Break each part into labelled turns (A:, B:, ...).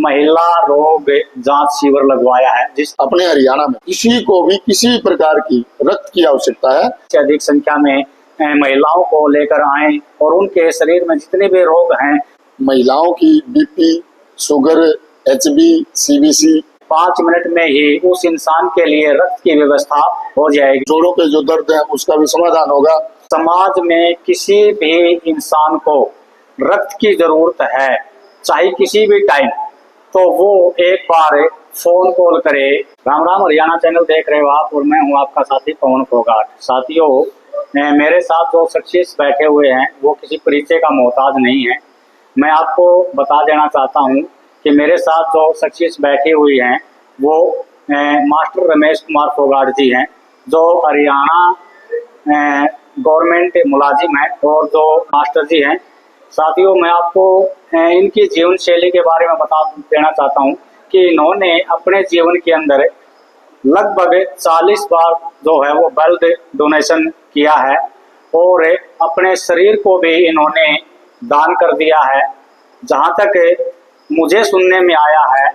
A: महिला रोग जांच शिविर लगवाया है, जिस
B: अपने हरियाणा में किसी को भी किसी प्रकार की रक्त की आवश्यकता है
A: से अधिक संख्या में महिलाओं को लेकर आए और उनके शरीर में जितने भी रोग हैं,
B: महिलाओं की BP, sugar, HB, CBC
A: 5 minute में ही उस इंसान के लिए रक्त की व्यवस्था हो जाएगी।
B: जोड़ों पे जो दर्द है उसका भी समाधान होगा।
A: समाज में किसी भी इंसान को रक्त की जरूरत है, चाहे किसी भी टाइम, तो वो एक बार फोन कॉल करे। राम राम, हरियाणा चैनल देख रहे हो आप और मैं हूं आपका साथी पवन फोगाट। साथियों, मेरे साथ जो शख्स बैठे हुए हैं वो किसी परिचय का मोहताज नहीं है। मैं आपको बता देना चाहता हूं कि मेरे साथ जो शख्स बैठी हुई हैं वो मास्टर रमेश कुमार फोगाट जी हैं, जो हरियाणा गवर्नमेंट मुलाजिम है और जो मास्टर जी हैं। साथियों, मैं आपको इनकी जीवन शैली के बारे में बता देना चाहता हूं कि इन्होंने अपने जीवन के अंदर लगभग 40 बार जो है वो ब्लड डोनेशन किया है और अपने शरीर को भी इन्होंने दान कर दिया है। जहां तक मुझे सुनने में आया है,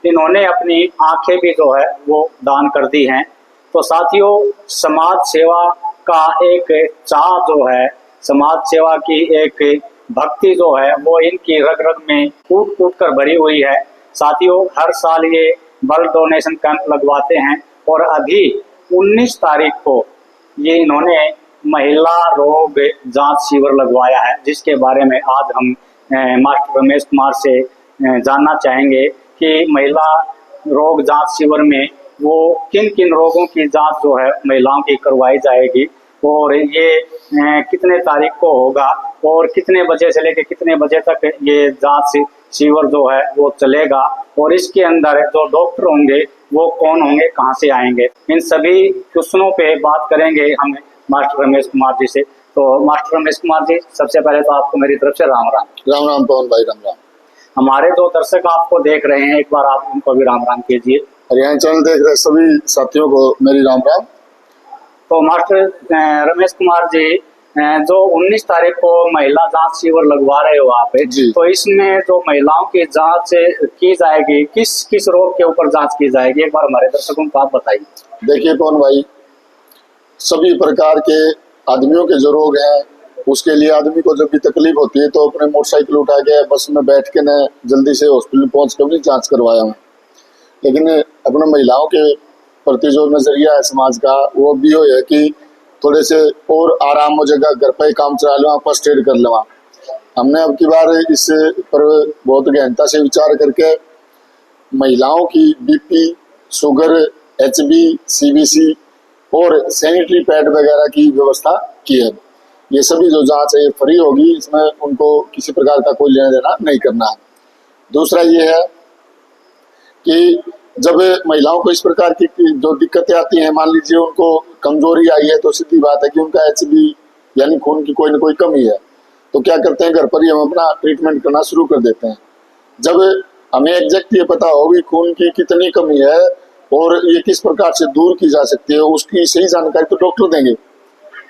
A: इन्होंने अपनी आंखें भी जो है वो दान कर दी हैं। तो साथियों, समाज सेवा का एक चाह जो है, समाज सेवा की एक भक्ति जो है वो इनकी रग रग में कूट कूट कर भरी हुई है। साथियों, हर साल ये ब्लड डोनेशन कैंप लगवाते हैं और अभी 19 तारीख को ये इन्होंने महिला रोग जांच शिविर लगवाया है, जिसके बारे में आज हम मास्टर रमेश कुमार से जानना चाहेंगे कि महिला रोग जांच शिविर में वो किन किन रोगों की जांच जो है महिलाओं की करवाई जाएगी और ये कितने तारीख को होगा और कितने बजे से लेकर कितने बजे तक ये जांच शिविर जो है वो चलेगा और इसके अंदर जो डॉक्टर होंगे वो कौन होंगे, कहां से आएंगे, इन सभी क्वेश्चनों पे बात करेंगे हम मास्टर रमेश कुमार जी से। तो मास्टर रमेश कुमार जी, सबसे पहले तो आपको मेरी तरफ से राम राम।
B: राम राम पवन भाई, राम राम।
A: हमारे जो दर्शक आपको देख रहे हैं, एक बार आप उनको भी राम राम कीजिए।
B: हरियाणा चैनल देख रहे सभी साथियों को मेरी राम राम।
A: तो मास्टर रमेश कुमार जी, जो 19 तारीख को महिला जांच शिविर लगवा रहे हो आप, तो इसमें जो महिलाओं की जांच की जाएगी, किस किस रोग के ऊपर जांच की जाएगी, एक बार हमारे दर्शकों को आप बताइए।
B: देखिए पवन भाई, सभी प्रकार के आदमियों के जो रोग हैं उसके लिए आदमी को जब भी तकलीफ होती है तो अपने मोटरसाइकिल उठा के बस में बैठ के न जल्दी से हॉस्पिटल पहुंच कर भी जांच करवाया हूँ। लेकिन अपने महिलाओं के प्रति जो नजरिया है समाज का, वो भी हो है कि थोड़े से और आराम हो जाएगा, घर पे ही काम चला लेवा, फर्स्ट एड कर लेवा। हमने अब की बार इस पर बहुत गहनता से विचार करके महिलाओं की बीपी, शुगर, एचबी, सीबीसी और सैनिटरी पैड वगैरह की व्यवस्था की है। ये सभी जो जांच है ये फ्री होगी, इसमें उनको किसी प्रकार का कोई लेना देना नहीं करना है। दूसरा ये है कि जब महिलाओं को इस प्रकार की जो दिक्कतें आती हैं, मान लीजिए उनको कमजोरी आई है, तो सीधी बात है कि उनका एचबी यानी खून की कोई ना कोई कमी है, तो क्या करते हैं, घर पर ही हम अपना ट्रीटमेंट करना शुरू कर देते हैं। जब हमें एग्जैक्ट ये पता हो कि खून की कितनी कमी है और ये किस प्रकार से दूर की जा सकती है, उसकी सही जानकारी तो डॉक्टर देंगे।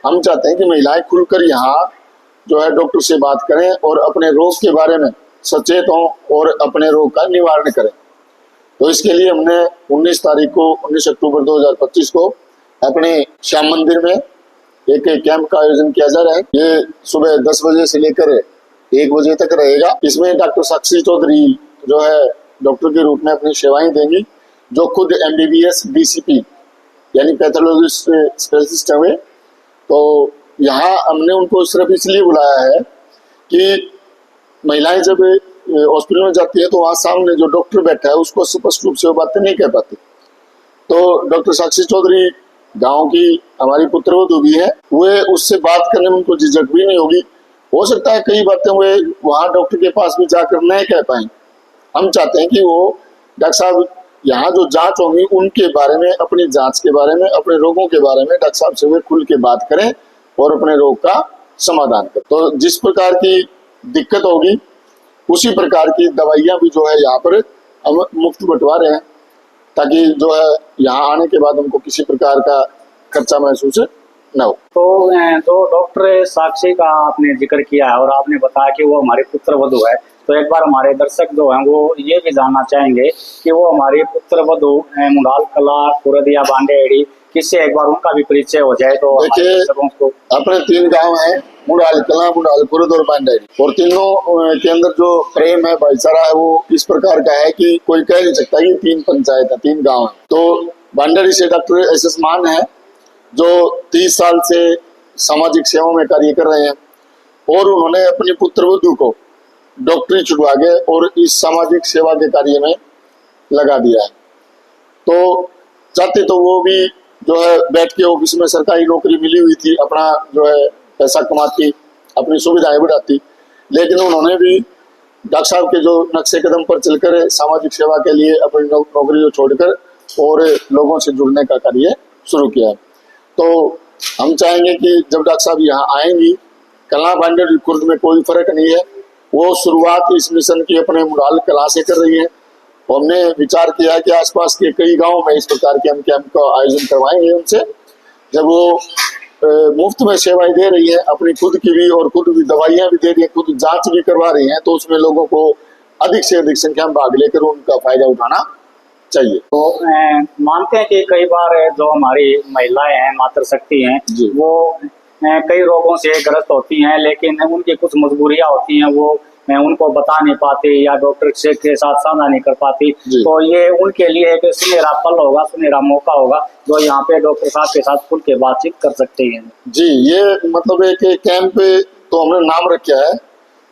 B: हम चाहते हैं कि महिलाएं खुलकर यहाँ जो है डॉक्टर से बात करें और अपने रोग के बारे में सचेत हों और अपने रोग का निवारण करें। तो इसके लिए हमने 19 तारीख को 19 अक्टूबर 2025 को अपने श्याम मंदिर में एक कैंप का आयोजन किया जा रहा है। ये सुबह 10 बजे से लेकर 1 बजे तक रहेगा। इसमें डॉक्टर साक्षी चौधरी जो है डॉक्टर के रूप में अपनी सेवाएं देंगी, जो खुद MBBS DCP यानी पैथोलॉजिस्ट स्पेशलिस्ट हुए। तो यहाँ हमने उनको सिर्फ इसलिए बुलाया है कि महिलाएं जब हॉस्पिटल में जाती है तो वहाँ सामने जो डॉक्टर बैठा है उसको स्पष्ट रूप से वो बातें नहीं कह पाती। तो डॉक्टर साक्षी चौधरी गांव की हमारी पुत्रवधू भी है, वे उससे बात करने में उनको झिझक भी नहीं होगी। हो सकता है कई बातें वे वहाँ डॉक्टर के पास भी जाकर नहीं कह पाए। हम चाहते हैं कि वो डॉक्टर साहब यहाँ जो जांच होगी उनके बारे में, अपनी जांच के बारे में, अपने रोगों के बारे में डॉक्टर साहब से वे खुल के बात करें और अपने रोग का समाधान करें। तो जिस प्रकार की दिक्कत होगी उसी प्रकार की दवाइयां भी जो है यहाँ पर हम मुफ्त बंटवा रहे हैं, ताकि जो है यहाँ आने के बाद हमको किसी प्रकार का खर्चा महसूस न हो।
A: तो जो डॉक्टर साक्षी का आपने जिक्र किया है और आपने बताया कि वो हमारे पुत्र वधू है, तो एक बार हमारे दर्शक जो हैं वो ये भी जानना चाहेंगे कि वो हमारी पुत्र वधू मुंडाल कला कुरदिया बांडेड़ी किससे एक बार उनका भी परिचय हो जाए तो
B: देखिए,
A: को
B: अपने 3 गांव हैं, मुंडाल कला, मुंडाल कुरद और बांडेड़ी, और तीनों के अंदर जो प्रेम है, भाईचारा है, वो इस प्रकार का है कि कोई कह नहीं सकता कि 3 पंचायत है, 3 गांव है। तो बांडेड़ी से डॉक्टर एस एस मान है जो 30 साल से सामाजिक सेवा में कार्य कर रहे हैं, और उन्होंने अपनी पुत्र वधू को डॉक्टरी छुड़वा के और इस सामाजिक सेवा के कार्य में लगा दिया है। तो चाहते तो वो भी जो है बैठ के ऑफिस में सरकारी नौकरी मिली हुई थी, अपना जो है पैसा कमाती, अपनी सुविधाएं बढ़ाती, लेकिन उन्होंने भी डॉक्टर साहब के जो नक्शे कदम पर चलकर सामाजिक सेवा के लिए अपनी नौकरी को छोड़कर और लोगों से जुड़ने का कार्य शुरू किया है। तो हम चाहेंगे कि जब डॉक्टर साहब यहाँ आएंगी, कला बांडेड़ी कुर्द में कोई फर्क नहीं है, वो शुरुआत इस मिशन की अपने मुंडाल कला से कर रही है। हमने विचार किया कि आसपास के कई गांवों में इस प्रकार के हम कैंप का आयोजन करवाएंगे उनसे, जब वो मुफ्त में सेवाएं दे रही है, अपनी खुद की भी और खुद भी दवाइयां भी दे रही है, खुद जांच भी करवा रही हैं, तो उसमें लोगों को अधिक से अधिक संख्या में भाग लेकर उनका फायदा उठाना चाहिए।
A: तो मानते हैं कि कई बार जो हमारी महिलाएं हैं, मातृशक्ति हैं, वो कई रोगों से ग्रस्त होती हैं, लेकिन उनकी कुछ मजबूरियां होती हैं, वो उनको बता नहीं पाती या डॉक्टर से के साथ साझा नहीं कर पाती। तो ये उनके लिए एक सुनहरा पल होगा, सुनहरा मौका होगा जो यहाँ पे डॉक्टर साहब के साथ खुल के बातचीत कर सकते हैं।
B: जी, ये मतलब एक कैंप तो हमने नाम रखा है,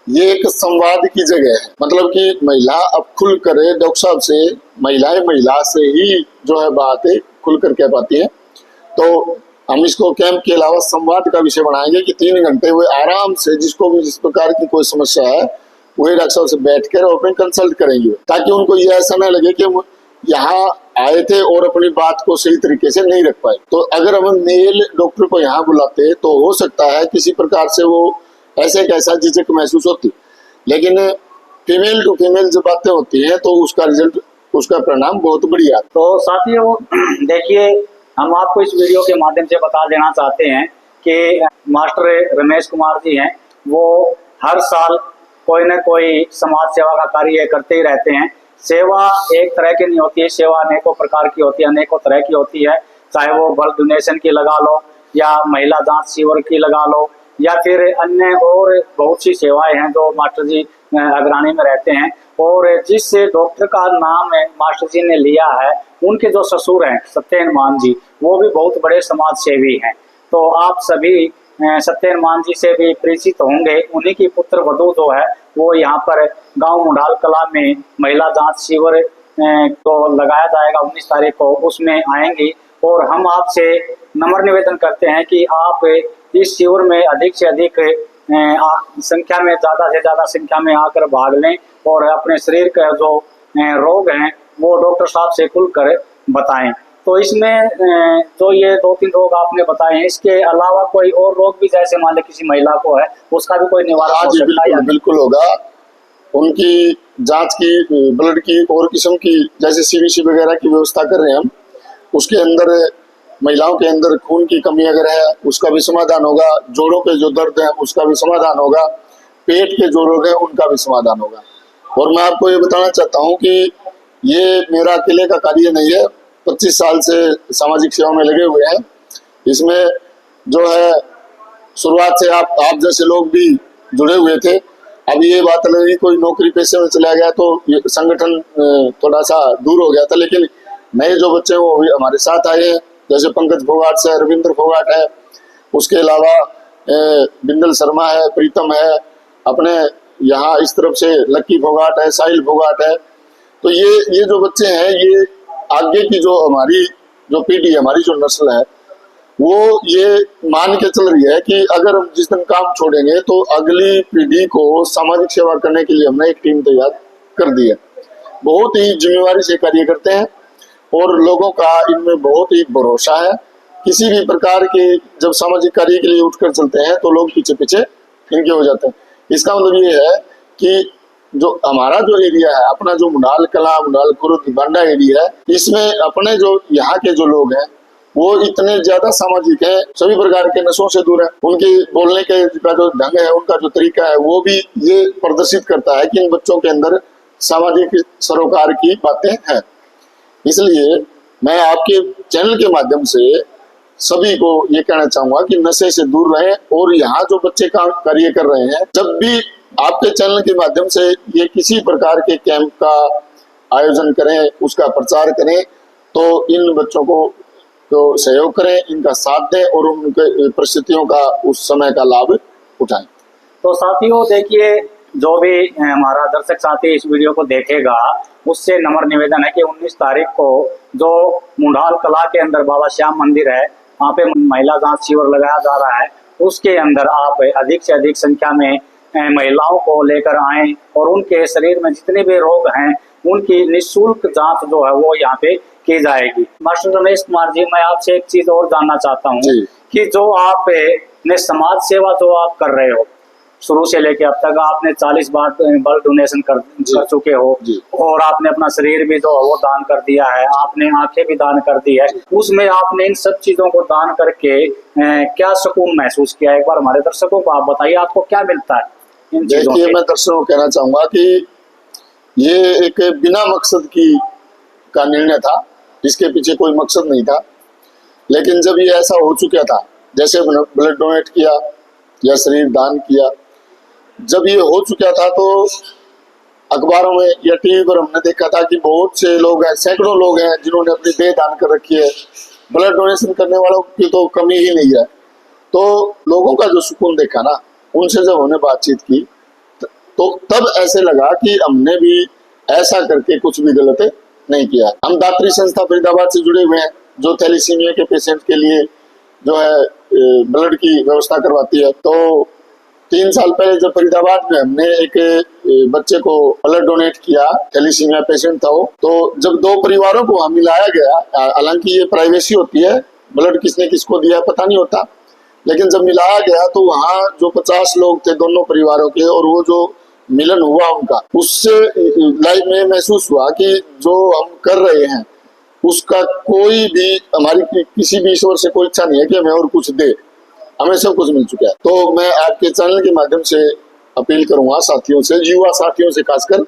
B: ये एक संवाद की जगह है, मतलब कि महिला अब खुल कर डॉक्टर साहब से, महिला से ही जो है बात खुल कर कह पाती है। तो हम इसको कैंप के अलावा संवाद का विषय बनाएंगे कि 3 घंटे वो आराम से जिसको भी जिस प्रकार की कोई समस्या है वही डॉक्टर साहब से बैठ कर अपने कंसल्ट करेंगे, ताकि उनको ये ऐसा न लगे कि यहाँ आए थे और अपनी बात को सही तरीके से नहीं रख पाए। तो अगर हम मेल डॉक्टर को यहाँ बुलाते तो हो सकता है किसी प्रकार से वो ऐसे कैसा झिझक महसूस होती, लेकिन फीमेल टू फीमेल जब बातें होती हैं तो उसका रिजल्ट, उसका परिणाम बहुत बढ़िया।
A: तो साथियों देखिए, हम आपको इस वीडियो के माध्यम से बता देना चाहते हैं कि मास्टर रमेश कुमार जी हैं, वो हर साल कोई न कोई समाज सेवा का कार्य करते ही रहते हैं। सेवा एक तरह की नहीं होती है, सेवा अनेकों प्रकार की होती है, अनेकों तरह की होती है, चाहे वो ब्लड डोनेशन की लगा लो या महिला जांच शिविर की लगा लो या फिर अन्य और बहुत सी सेवाएं हैं जो मास्टर जी अग्रणी में रहते हैं। और जिस डॉक्टर का नाम मास्टर जी ने लिया है, उनके जो ससुर हैं सत्येंद्र मान जी, वो भी बहुत बड़े समाज सेवी हैं। तो आप सभी सत्येंद्र मान जी से भी परिचित होंगे। उन्हीं की पुत्र वधू जो है वो यहाँ पर गांव मुंडाल कला में महिला जांच शिविर तो लगाया जाएगा 19 तारीख को, उसमें आएंगी। और हम आपसे नम्र निवेदन करते हैं कि आप इस शिविर में अधिक से अधिक संख्या में, ज़्यादा से ज़्यादा संख्या में आकर भाग लें और अपने शरीर के जो रोग हैं वो डॉक्टर साहब से खुलकर बताएं। तो इसमें जो ये 2-3 रोग आपने बताए हैं, इसके अलावा कोई और रोग भी जैसे मान लीजिए किसी महिला को है, उसका भी कोई निवारण हो सकता है?
B: बिल्कुल होगा। उनकी जांच की, ब्लड की और किस्म की, जैसे सीबीसी वगैरह की व्यवस्था कर रहे हैं हम, उसके अंदर महिलाओं के अंदर खून की कमी अगर है उसका भी समाधान होगा, जोड़ों के जो दर्द है उसका भी समाधान होगा, पेट के जो रोग है उनका भी समाधान होगा। और मैं आपको ये बताना चाहता हूँ कि ये मेरा अकेले का कार्य नहीं है, 25 साल से सामाजिक सेवा में लगे हुए हैं। इसमें जो है शुरुआत से आप जैसे लोग भी जुड़े हुए थे। अब ये बात अलग है, कोई नौकरी पेशे में चला गया तो ये संगठन थोड़ा सा दूर हो गया था, लेकिन नए जो बच्चे हैं वो भी हमारे साथ आए हैं, जैसे पंकज फोगाट से रविंद्र फोगाट है, उसके अलावा बिंदल शर्मा है, प्रीतम है, अपने यहाँ इस तरफ से लक्की फोगाट है, साहिल फोगाट है। तो ये जो बच्चे हैं, ये आगे की जो हमारी जो पीढ़ी है, हमारी जो नस्ल है, वो ये मान के चल रही है कि अगर हम जिस दिन काम छोड़ेंगे तो अगली पीढ़ी को सामाजिक सेवा करने के लिए हमने एक टीम तैयार कर दी है। बहुत ही जिम्मेवारी से कार्य करते हैं और लोगों का इनमें बहुत ही भरोसा है। किसी भी प्रकार के जब सामाजिक कार्य के लिए उठकर चलते हैं तो लोग पीछे पीछे इनके हो जाते हैं। इसका मतलब ये है कि जो हमारा जो एरिया है, अपना जो मुंडाल कला, मुंडाल कुर्द, बांडा एरिया है, इसमें अपने जो यहाँ के जो लोग हैं वो इतने ज्यादा सामाजिक है, सभी प्रकार के नशों से दूर है। उनके बोलने के का जो ढंग है, उनका जो तरीका है, वो भी ये प्रदर्शित करता है कि इन बच्चों के अंदर सामाजिक सरोकार की बातें हैं। इसलिए मैं आपके चैनल के माध्यम से सभी को ये कहना चाहूंगा कि नशे से दूर रहें। और यहाँ जो बच्चे काम कार्य कर रहे हैं, जब भी आपके चैनल के माध्यम से ये किसी प्रकार के कैंप का आयोजन करें, उसका प्रचार करें, तो इन बच्चों को तो सहयोग करें, इनका साथ दें और उनके परिस्थितियों का उस समय का लाभ उठाएं।
A: तो साथियों देखिए, जो भी हमारा दर्शक साथी इस वीडियो को देखेगा, उससे नम्र निवेदन है कि 19 तारीख को जो मुंडाल कला के अंदर बाबा श्याम मंदिर है, वहाँ पे महिला जांच शिविर लगाया जा रहा है। उसके अंदर आप अधिक से अधिक संख्या में महिलाओं को लेकर आएं और उनके शरीर में जितने भी रोग हैं उनकी निःशुल्क जांच जो है वो यहाँ पे की जाएगी। मास्टर रमेश कुमार जी, मैं आपसे एक चीज और जानना चाहता हूँ कि जो आप ने समाज सेवा जो आप कर रहे हो, शुरू से लेके अब तक आपने 40 बार ब्लड डोनेशन कर चुके हो और आपने अपना शरीर भी जो वो दान कर दिया है, आपने आंखें भी दान कर दी है। उसमें आपने इन सब चीजों को दान करके क्या सुकून महसूस किया, एक बार हमारे दर्शकों को आप बताइए, आपको क्या मिलता है इन चीजों से?
B: देखिए, मैं दर्शकों को कहना चाहूंगा कि ये एक बिना मकसद का निर्णय था, इसके पीछे कोई मकसद नहीं था। लेकिन जब ये ऐसा हो चुका था, जैसे ब्लड डोनेट किया या शरीर दान किया, जब ये हो चुका था तो अखबारों में या टीवी पर हमने देखा था कि बहुत से लोग हैं, सैकड़ों लोग हैं जिन्होंने अपनी देह दान कर रखी है। ब्लड डोनेशन करने वालों की तो कमी ही नहीं है। तो लोगों का जो सुकून देखा ना, उनसे जब हमने बातचीत की तो तब ऐसे लगा कि हमने भी ऐसा करके कुछ भी गलत नहीं किया। हम दात्री संस्था फरीदाबाद से जुड़े हुए हैं, जो थैलीसीमिया के पेशेंट के लिए जो है ब्लड की व्यवस्था करवाती है। तो 3 साल पहले जब फरीदाबाद में हमने एक बच्चे को ब्लड डोनेट किया, थैलीसीमिया पेशेंट था वो, तो जब 2 परिवारों को वहां मिलाया गया, हालांकि ये प्राइवेसी होती है, ब्लड किसने किसको दिया पता नहीं होता, लेकिन जब मिलाया गया तो वहाँ जो 50 लोग थे दोनों परिवारों के, और वो जो मिलन हुआ उनका, उससे लाइफ में महसूस हुआ कि जो हम कर रहे हैं उसका कोई भी, हमारी किसी भी ईश्वर से कोई इच्छा नहीं है कि हमें और कुछ दे, हमें सब कुछ मिल चुका है। तो मैं आपके चैनल के माध्यम से अपील करूंगा साथियों से, युवा साथियों से खासकर,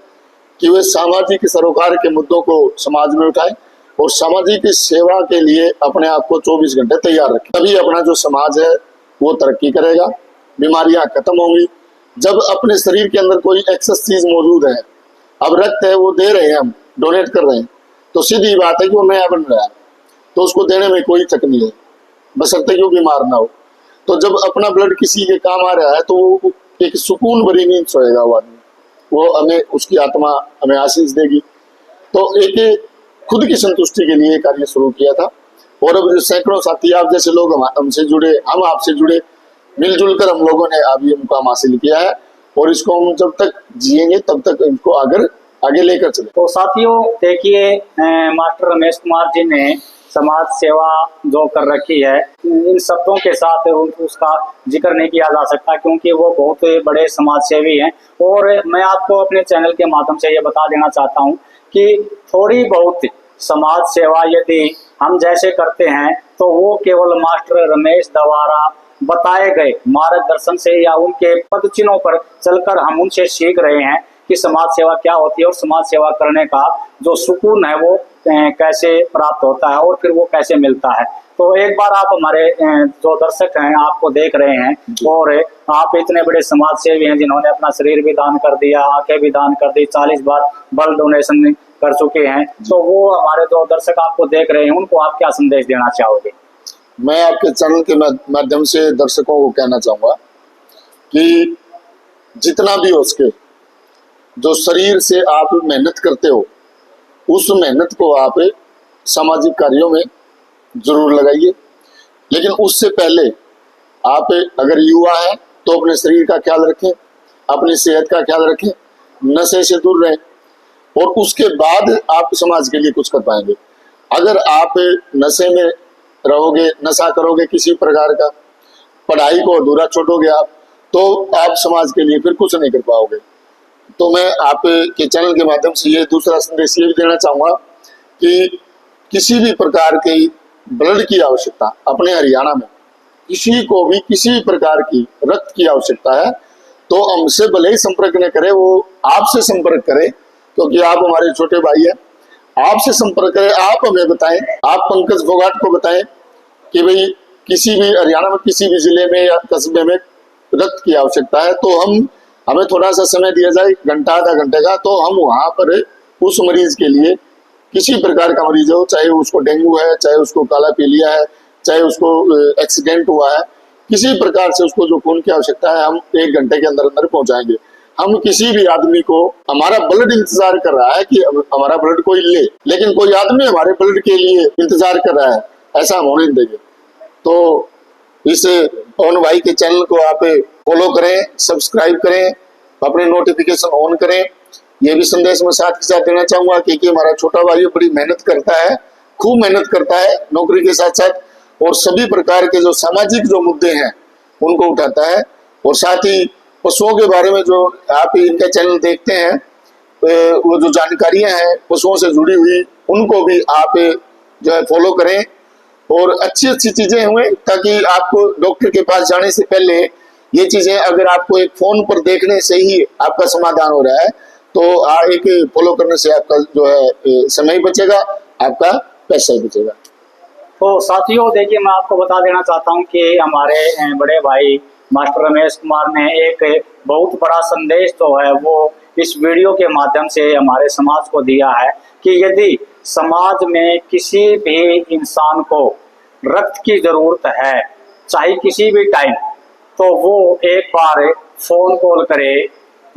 B: कि वे सामाजिक सरोकार के मुद्दों को समाज में उठाएं और सामाजिक सेवा के लिए अपने आप को 24 घंटे तैयार रखें। तभी अपना जो समाज है वो तरक्की करेगा, बीमारियां खत्म होंगी। जब अपने शरीर के अंदर कोई एक्सेस चीज मौजूद है, अब रक्त है वो दे रहे हैं, हम डोनेट कर रहे हैं, तो सीधी बात है कि वो नया बन रहा है, तो उसको देने में कोई चक नहीं है, बशर्ते कि वो बीमार ना हो। तो जब अपना ब्लड किसी के काम आ रहा है तो वो एक सुकून भरी नींद सोएगा वो आदमी, वो हमें, उसकी आत्मा हमें आशीष देगी। तो एक खुद की संतुष्टि के लिए कार्य शुरू किया था। और अब जो सैकड़ों साथी आप जैसे लोग हमसे जुड़े, हम आपसे जुड़े, मिलजुल कर हम लोगों ने अभी मुकाम हासिल किया है और इसको हम जब तक जिएंगे तब तक इनको आगे लेकर चले।
A: तो साथियों देखिए, मास्टर रमेश कुमार जी ने समाज सेवा जो कर रखी है, इन शब्दों के साथ उसका जिक्र नहीं किया जा सकता, क्योंकि वो बहुत बड़े समाज सेवी हैं। और मैं आपको अपने चैनल के माध्यम से ये बता देना चाहता हूँ कि थोड़ी बहुत समाज सेवा यदि हम जैसे करते हैं तो वो केवल मास्टर रमेश द्वारा बताए गए मार्गदर्शन से या उनके पद चिन्हों पर चलकर हम उनसे सीख रहे हैं कि समाज सेवा क्या होती है और समाज सेवा करने का जो सुकून है वो कैसे प्राप्त होता है और फिर वो कैसे मिलता है। तो एक बार आप हमारे जो दर्शक हैं आपको देख रहे हैं और आप इतने बड़े समाज सेवी हैं जिन्होंने अपना शरीर भी दान कर दिया, आंखें भी दान कर दी, 40 बार ब्लड डोनेशन कर चुके हैं, तो वो हमारे जो दर्शक आपको देख रहे हैं उनको आप क्या संदेश देना चाहोगे?
B: मैं आपके चैनल के माध्यम से दर्शकों को कहना चाहूंगा कि जितना भी हो सके, जो शरीर से आप मेहनत करते हो उस मेहनत को आप सामाजिक कार्यों में जरूर लगाइए। लेकिन उससे पहले आप अगर युवा हैं तो अपने शरीर का ख्याल रखें, अपनी सेहत का ख्याल रखें, नशे से दूर रहें और उसके बाद आप समाज के लिए कुछ कर पाएंगे। अगर आप नशे में रहोगे, नशा करोगे किसी प्रकार का, पढ़ाई को अधूरा छोड़ोगे आप, तो आप समाज के लिए फिर कुछ नहीं कर पाओगे। तो मैं आपके चैनल के माध्यम से ये दूसरा संदेश ये भी देना चाहूँगा कि किसी भी प्रकार की ब्लड की आवश्यकता, अपने हरियाणा में किसी को भी किसी प्रकार की रक्त की आवश्यकता है तो हमसे भले ही संपर्क न करे, वो आपसे संपर्क करे, क्योंकि आप हमारे छोटे भाई हैं। आपसे संपर्क करें, आप हमें बताएं, आप पंकज फोगाट को बताएं कि भाई किसी भी हरियाणा में किसी भी जिले में या कस्बे में रक्त की आवश्यकता है तो हमें थोड़ा सा समय दिया जाए, घंटा आधा घंटे का, तो हम वहां पर उस मरीज के लिए, किसी प्रकार का मरीज हो, चाहे उसको डेंगू है, चाहे उसको काला पीलिया है, चाहे उसको एक्सीडेंट हुआ है, किसी प्रकार से उसको जो खून की आवश्यकता है, हम 1 घंटे के अंदर अंदर पहुंचाएंगे। हम किसी भी आदमी को, हमारा ब्लड इंतजार कर रहा है कि हमारा ब्लड कोई ले, लेकिन कोई आदमी हमारे ब्लड के लिए इंतजार कर रहा है, ऐसा हम होने नहीं देंगे। तो इस पवन भाई के चैनल को आप फॉलो करें, सब्सक्राइब करें, अपने नोटिफिकेशन ऑन करें। ये भी संदेश मैं साथ के साथ देना चाहूंगा कि हमारा छोटा भाई बड़ी मेहनत करता है, खूब मेहनत करता है नौकरी के साथ साथ, और सभी प्रकार के जो सामाजिक जो मुद्दे हैं उनको उठाता है। और साथ ही पशुओं के बारे में जो आप इनका चैनल देखते हैं, वो जो जानकारियां हैं पशुओं से जुड़ी हुई, उनको भी आप जो है फॉलो करें और अच्छी अच्छी चीजें हुए, ताकि आपको डॉक्टर के पास जाने से पहले ये चीजें अगर आपको एक फोन पर देखने से ही आपका समाधान हो रहा है तो एक फॉलो करने से आपका जो है समय बचेगा, आपका पैसा ही बचेगा।
A: तो साथियों देखिए, मैं आपको बता देना चाहता हूं कि हमारे बड़े भाई मास्टर रमेश कुमार ने एक बहुत बड़ा संदेश जो है वो इस वीडियो के माध्यम से हमारे समाज को दिया है कि यदि समाज में किसी भी इंसान को रक्त की जरूरत है, चाहे किसी भी टाइम, तो वो एक बार फोन कॉल करे।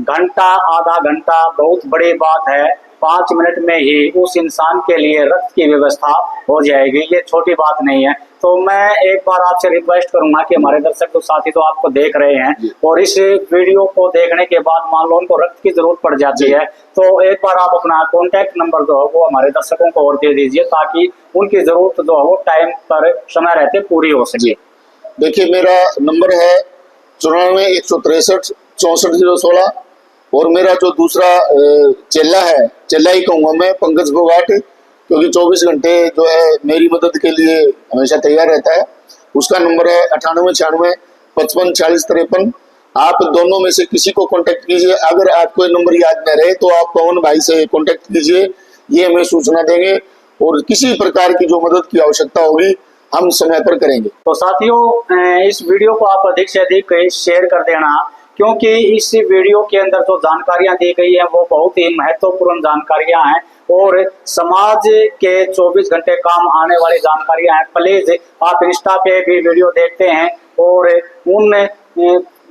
A: घंटा आधा घंटा बहुत बड़ी बात है, 5 मिनट में ही उस इंसान के लिए रक्त की व्यवस्था हो जाएगी, ये छोटी बात नहीं है। तो मैं एक बार आपसे रिक्वेस्ट करूंगा कि हमारे दर्शक तो साथी तो आपको देख रहे हैं और इस वीडियो को देखने के बाद मान लो उनको रक्त की जरूरत पड़ जाती है, तो एक बार आप अपना कॉन्टैक्ट नंबर जो है वो हमारे दर्शकों को और दे दीजिए, ताकि उनकी जरूरत जो है वो टाइम पर समय रहते पूरी हो सके।
B: देखिए, मेरा नंबर है 94 163 64 016 और मेरा जो दूसरा चेला है, चेला ही कहूंगा मैं, पंकज फोगाट, क्योंकि 24 घंटे जो है मेरी मदद के लिए हमेशा तैयार रहता है। उसका नंबर है 98 96 55 40 53। आप दोनों में से किसी को कांटेक्ट कीजिए। अगर आपको नंबर याद न रहे तो आप पवन भाई से कांटेक्ट कीजिए, ये हमें सूचना देंगे और किसी प्रकार की जो मदद की आवश्यकता होगी हम समय पर करेंगे।
A: तो साथियों, इस वीडियो को आप अधिक से अधिक शेयर कर देना, क्योंकि इस वीडियो के अंदर जो जानकारियां दी गई हैं वो बहुत ही महत्वपूर्ण जानकारियां हैं और समाज के 24 घंटे काम आने वाली जानकारियां हैं। प्लीज आप इंस्टा पे भी वीडियो देखते हैं और उन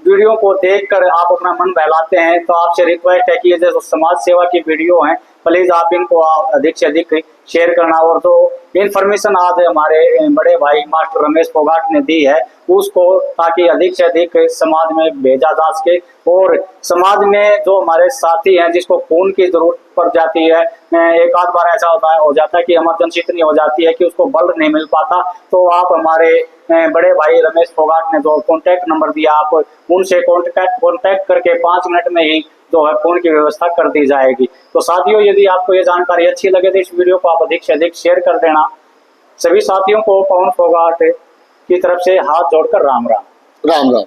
A: वीडियो को देखकर आप अपना मन बहलाते हैं, तो आपसे रिक्वेस्ट है कि ये जो समाज सेवा की वीडियो हैं प्लीज आप इनको अधिक से अधिक शेयर करना। और जो इन्फॉर्मेशन आज हमारे बड़े भाई मास्टर रमेश फोगाट ने दी है उसको, ताकि अधिक से अधिक समाज में भेजा जा सके और समाज में जो हमारे साथी हैं जिसको खून की जरूरत पड़ जाती है, एक आध बार ऐसा हो जाता है कि इमरजेंसी इतनी हो जाती है कि उसको ब्लड नहीं मिल पाता, तो आप हमारे बड़े भाई रमेश फोगाट ने जो कॉन्टैक्ट नंबर दिया, आप उनसे कॉन्टैक्ट करके 5 मिनट में ही जो है फोन की व्यवस्था कर दी जाएगी। तो साथियों, यदि आपको ये जानकारी अच्छी लगे तो इस वीडियो को आप अधिक से अधिक शेयर कर देना। सभी साथियों को पवन फोगाट की तरफ से हाथ जोड़कर राम राम।
B: राम राम।